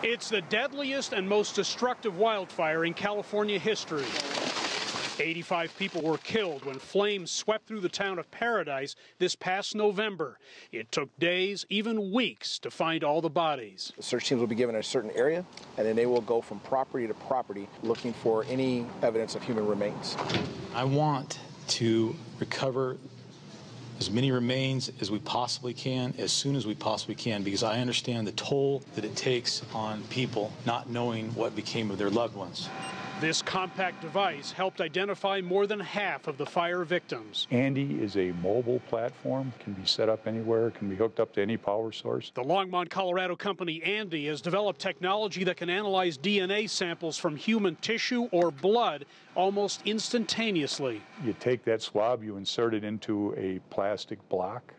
It's the deadliest and most destructive wildfire in California history. 85 people were killed when flames swept through the town of Paradise this past November. It took days, even weeks, to find all the bodies. The search teams will be given a certain area, and then they will go from property to property looking for any evidence of human remains. I want to recover as many remains as we possibly can, as soon as we possibly can, because I understand the toll that it takes on people not knowing what became of their loved ones. This compact device helped identify more than half of the fire victims. Andy is a mobile platform, can be set up anywhere, can be hooked up to any power source. The Longmont, Colorado company Andy has developed technology that can analyze DNA samples from human tissue or blood almost instantaneously. You take that swab, you insert it into a plastic block,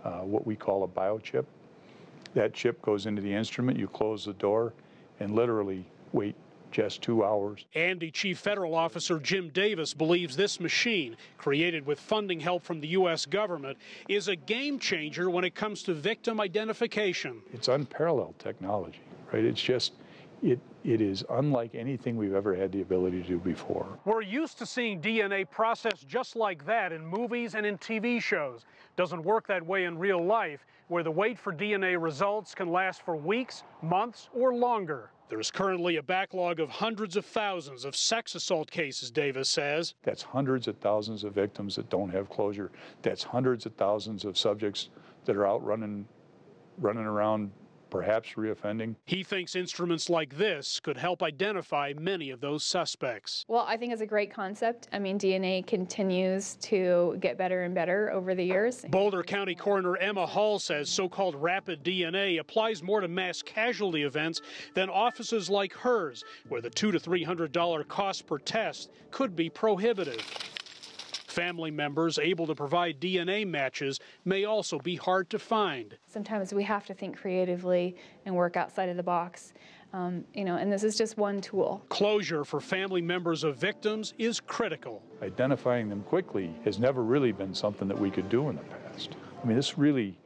what we call a biochip. That chip goes into the instrument, you close the door, and literally wait just 2 hours. Andy Chief Federal Officer Jim Davis believes this machine, created with funding help from the U.S. government, is a game changer when it comes to victim identification. It's unparalleled technology, right? It's just, it is unlike anything we've ever had the ability to do before. We're used to seeing DNA processed just like that in movies and in TV shows. Doesn't work that way in real life, where the wait for DNA results can last for weeks, months, or longer. There's currently a backlog of hundreds of thousands of sex assault cases, Davis says. That's hundreds of thousands of victims that don't have closure. That's hundreds of thousands of subjects that are out running around, perhaps reoffending. He thinks instruments like this could help identify many of those suspects. Well, I think it's a great concept. I mean, DNA continues to get better and better over the years. Boulder County Coroner Emma Hall says so-called rapid DNA applies more to mass casualty events than offices like hers, where the $200 to $300 cost per test could be prohibitive. Family members able to provide DNA matches may also be hard to find. Sometimes we have to think creatively and work outside of the box, and this is just one tool. Closure for family members of victims is critical. Identifying them quickly has never really been something that we could do in the past. I mean, this really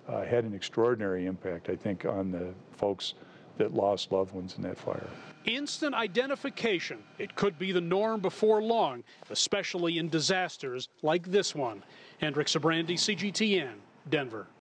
had an extraordinary impact, I think, on the folks that lost loved ones in that fire. Instant identification, it could be the norm before long, especially in disasters like this one. Hendrik, Sybrandy, CGTN, Denver.